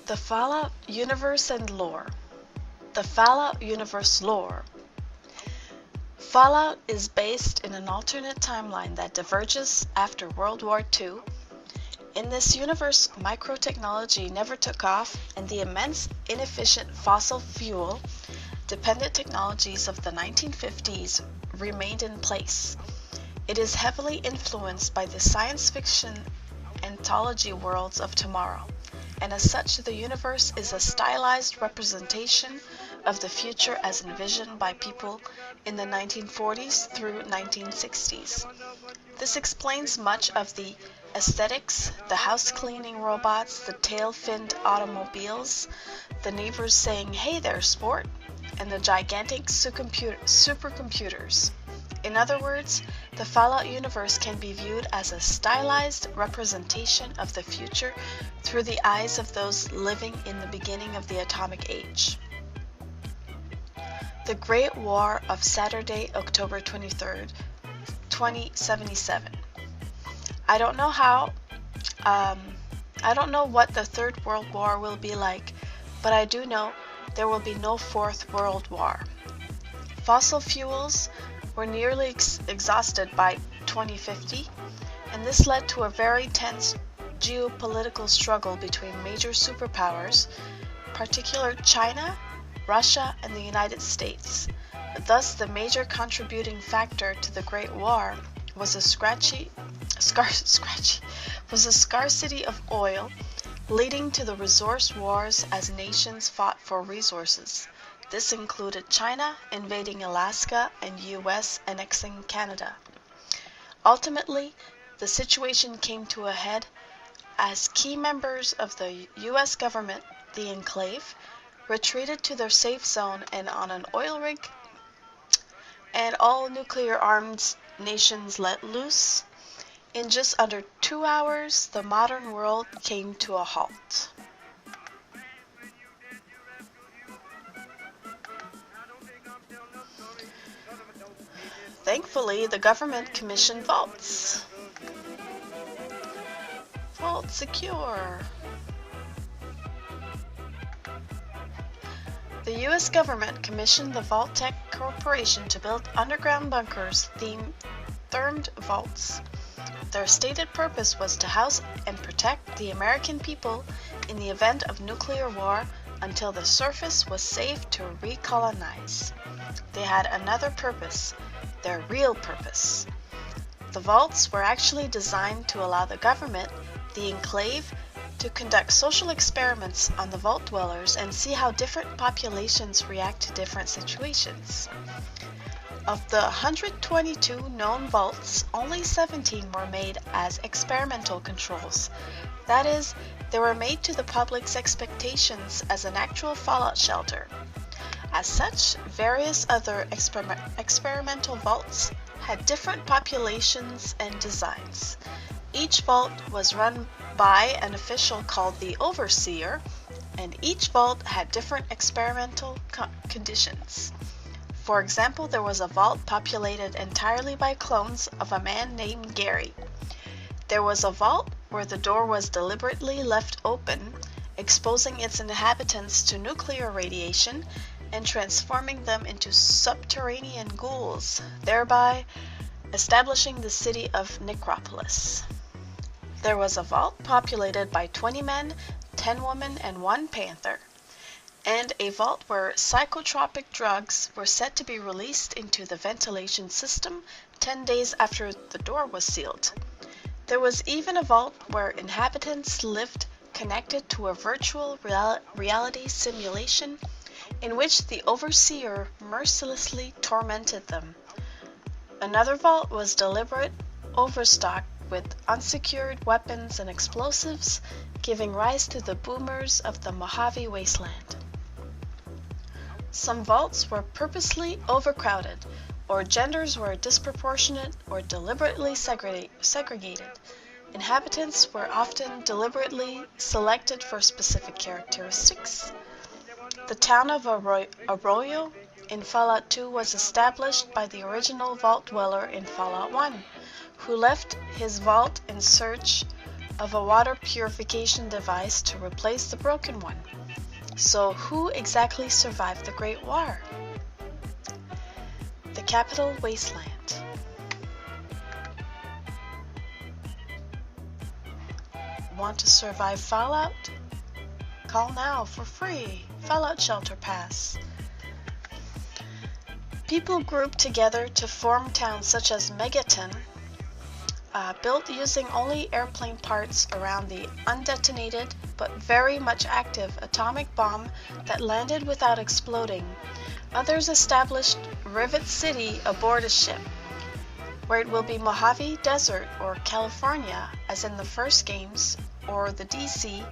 The Fallout Universe and Lore. The Fallout Universe lore. Fallout is based in an alternate timeline that diverges after World War II. In this universe, microtechnology never took off, and the immense, inefficient fossil fuel-dependent technologies of the 1950s remained in place. It is heavily influenced by the science fiction anthology worlds of tomorrow, and as such the universe is a stylized representation of the future as envisioned by people in the 1940s through 1960s. This explains much of the aesthetics, the house-cleaning robots, the tail-finned automobiles, the neighbors saying, "Hey there, sport," and the gigantic supercomputers. In other words, the Fallout universe can be viewed as a stylized representation of the future through the eyes of those living in the beginning of the atomic age. The Great War of Saturday, October 23rd, 2077. I don't know what the Third World War will be like, but I do know there will be no Fourth World War. Fossil fuels were nearly exhausted by 2050, and this led to a very tense geopolitical struggle between major superpowers, particularly China, Russia, and the United States. Thus, the major contributing factor to the Great War was a scarcity of oil, leading to the resource wars as nations fought for resources. This included China invading Alaska and US annexing Canada. Ultimately, the situation came to a head as key members of the US government, the Enclave, retreated to their safe zone and on an oil rig, and all nuclear-armed nations let loose. In just under 2 hours, the modern world came to a halt. Thankfully, the government commissioned vaults. Vault secure. The U.S. government commissioned the Vault-Tec Corporation to build underground bunkers thermed vaults. Their stated purpose was to house and protect the American people in the event of nuclear war until the surface was safe to recolonize. They had another purpose, their real purpose. The vaults were actually designed to allow the government, the Enclave, to conduct social experiments on the vault dwellers and see how different populations react to different situations. Of the 122 known vaults, only 17 were made as experimental controls. That is, they were made to the public's expectations as an actual fallout shelter. As such, various other experimental vaults had different populations and designs. Each vault was run by an official called the Overseer, and each vault had different experimental conditions. For example, there was a vault populated entirely by clones of a man named Gary. There was a vault where the door was deliberately left open, exposing its inhabitants to nuclear radiation and transforming them into subterranean ghouls, thereby establishing the city of Necropolis. There was a vault populated by 20 men, 10 women, and 1 panther, and a vault where psychotropic drugs were said to be released into the ventilation system 10 days after the door was sealed. There was even a vault where inhabitants lived connected to a virtual reality simulation in which the Overseer mercilessly tormented them. Another vault was deliberate overstock with unsecured weapons and explosives, giving rise to the boomers of the Mojave Wasteland. Some vaults were purposely overcrowded, or genders were disproportionate or deliberately segregated. Inhabitants were often deliberately selected for specific characteristics. The town of Arroyo in Fallout 2 was established by the original vault dweller in Fallout 1, who left his vault in search of a water purification device to replace the broken one. So who exactly survived the Great War? The capital wasteland. Want to survive fallout? Call now for free. Fallout Shelter Pass. People grouped together to form towns such as Megaton, built using only airplane parts around the undetonated but very much active atomic bomb that landed without exploding. Others established Rivet City aboard a ship, where it will be Mojave Desert or California, as in the first games, or the DC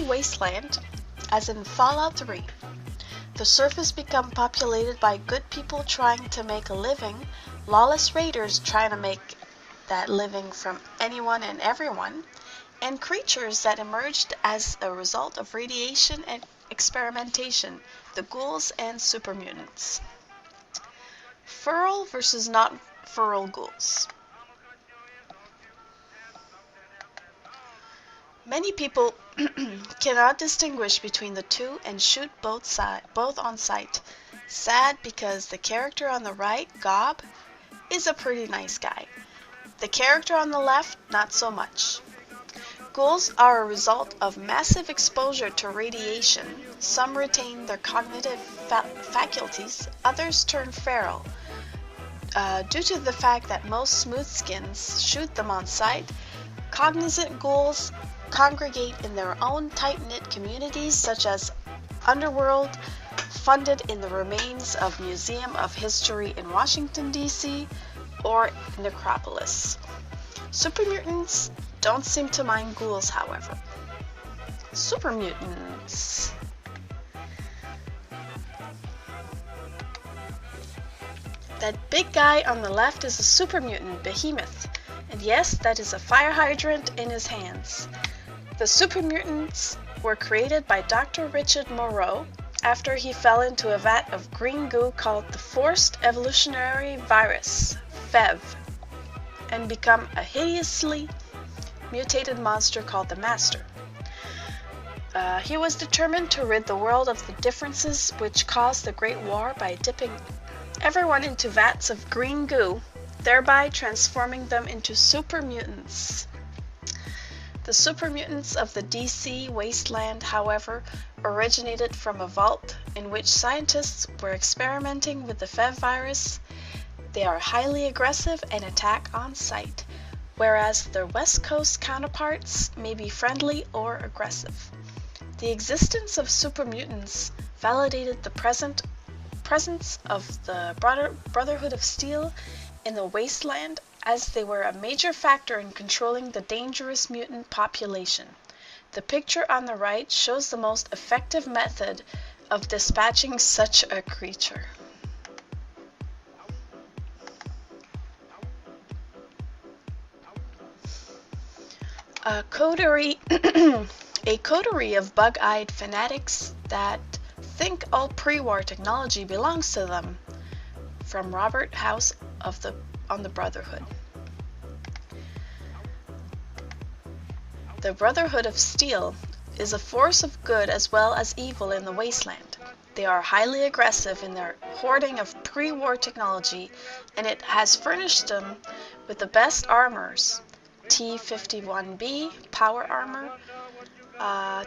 Wasteland, as in Fallout 3. The surface become populated by good people trying to make a living, lawless raiders trying to make that living from anyone and everyone, and creatures that emerged as a result of radiation and experimentation, the ghouls and super mutants. Feral versus not feral ghouls. Many people cannot distinguish between the two and shoot both on sight. Sad because the character on the right, Gob, is a pretty nice guy. The character on the left, not so much. Ghouls are a result of massive exposure to radiation. Some retain their cognitive faculties, others turn feral. Due to the fact that most smoothskins shoot them on sight, cognizant ghouls congregate in their own tight-knit communities such as Underworld, funded in the remains of Museum of History in Washington, D.C., or Necropolis. Super mutants don't seem to mind ghouls, however. Super mutants. That big guy on the left is a super mutant, Behemoth, and yes, that is a fire hydrant in his hands. The super mutants were created by Dr. Richard Moreau after he fell into a vat of green goo called the Forced Evolutionary Virus, FEV, and become a hideously mutated monster called the Master. He was determined to rid the world of the differences which caused the Great War by dipping everyone into vats of green goo, thereby transforming them into super mutants. The super mutants of the DC Wasteland, however, originated from a vault in which scientists were experimenting with the FEV virus. They are highly aggressive and attack on sight, whereas their West Coast counterparts may be friendly or aggressive. The existence of super mutants validated the presence of the Brotherhood of Steel in the Wasteland, as they were a major factor in controlling the dangerous mutant population. The picture on the right shows the most effective method of dispatching such a creature. A coterie of bug-eyed fanatics that think all pre-war technology belongs to them. From Robert House on the Brotherhood. The Brotherhood of Steel is a force of good as well as evil in the Wasteland. They are highly aggressive in their hoarding of pre-war technology, and it has furnished them with the best armors, T-51B, power armor,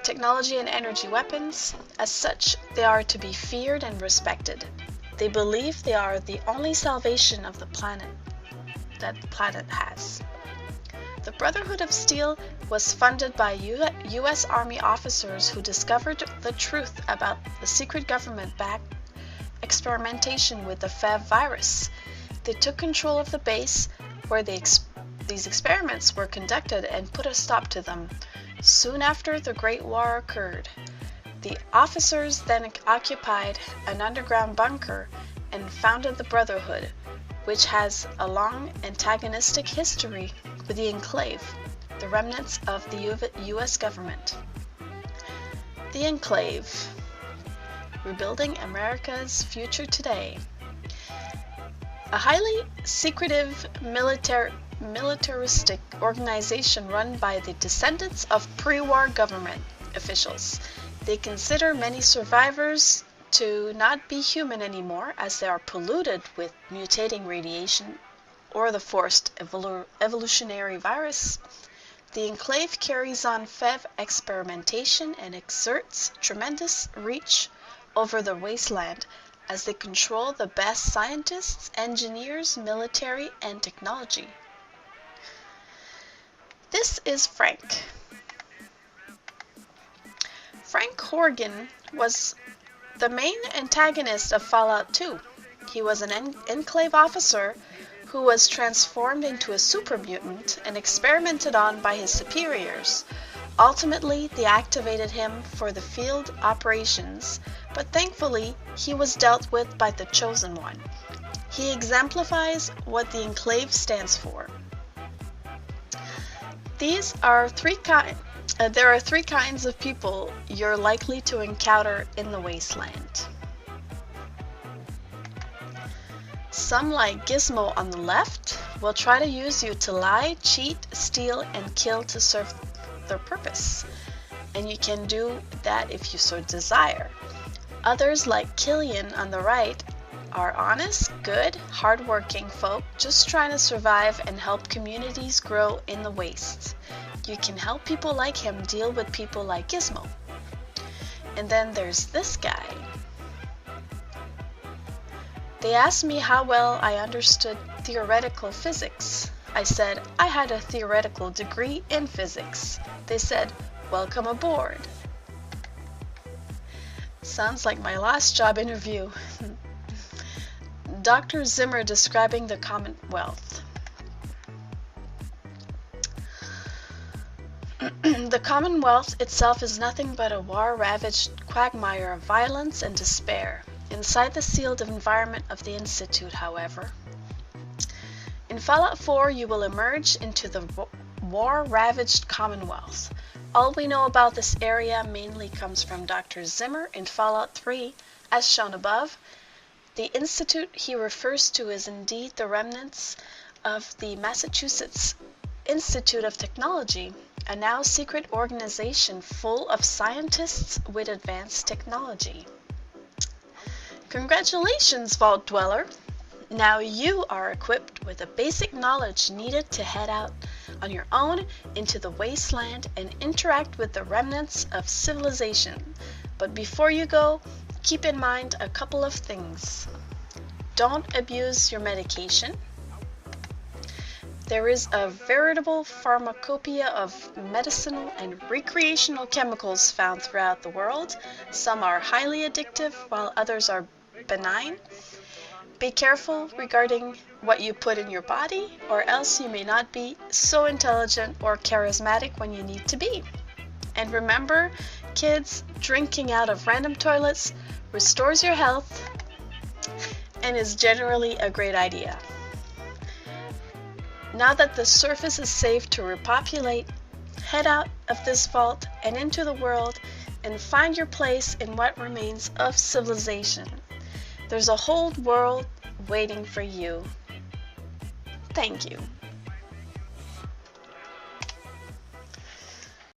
technology and energy weapons. As such, they are to be feared and respected. They believe they are the only salvation of the planet that the planet has. The Brotherhood of Steel was funded by U.S. Army officers who discovered the truth about the secret government-backed experimentation with the FEV virus. They took control of the base where these experiments were conducted and put a stop to them. Soon after the Great War occurred, the officers then occupied an underground bunker and founded the Brotherhood, which has a long antagonistic history with the Enclave, the remnants of the U.S. government. The Enclave, rebuilding America's future today. A highly secretive militaristic organization run by the descendants of pre-war government officials. They consider many survivors to not be human anymore as they are polluted with mutating radiation or the forced evolutionary virus. The Enclave carries on FEV experimentation and exerts tremendous reach over the wasteland as they control the best scientists, engineers, military, and technology. This is Frank. Frank Horgan was the main antagonist of Fallout 2. He was an Enclave officer who was transformed into a super mutant and experimented on by his superiors. Ultimately, they activated him for the field operations, but thankfully, he was dealt with by the Chosen One. He exemplifies what the Enclave stands for. There are three kinds of people you're likely to encounter in the wasteland. Some, like Gizmo on the left, will try to use you to lie, cheat, steal, and kill to serve their purpose. And you can do that if you so desire. Others, like Killian on the right, are honest, good, hardworking folk just trying to survive and help communities grow in the wastes. You can help people like him deal with people like Gizmo. And then there's this guy. They asked me how well I understood theoretical physics. I said, I had a theoretical degree in physics. They said, welcome aboard. Sounds like my last job interview. Dr. Zimmer describing the Commonwealth. The Commonwealth itself is nothing but a war-ravaged quagmire of violence and despair. Inside the sealed environment of the Institute, however. In Fallout 4, you will emerge into the war-ravaged Commonwealth. All we know about this area mainly comes from Dr. Zimmer in Fallout 3, as shown above. The Institute he refers to is indeed the remnants of the Massachusetts Institute of Technology, a now secret organization full of scientists with advanced technology. Congratulations, Vault Dweller! Now you are equipped with the basic knowledge needed to head out on your own into the wasteland and interact with the remnants of civilization. But before you go, keep in mind a couple of things. Don't abuse your medication. There is a veritable pharmacopoeia of medicinal and recreational chemicals found throughout the world. Some are highly addictive, while others are benign. Be careful regarding what you put in your body, or else you may not be so intelligent or charismatic when you need to be. And remember, kids, drinking out of random toilets restores your health and is generally a great idea. Now that the surface is safe to repopulate, head out of this vault and into the world and find your place in what remains of civilization. There's a whole world waiting for you. Thank you.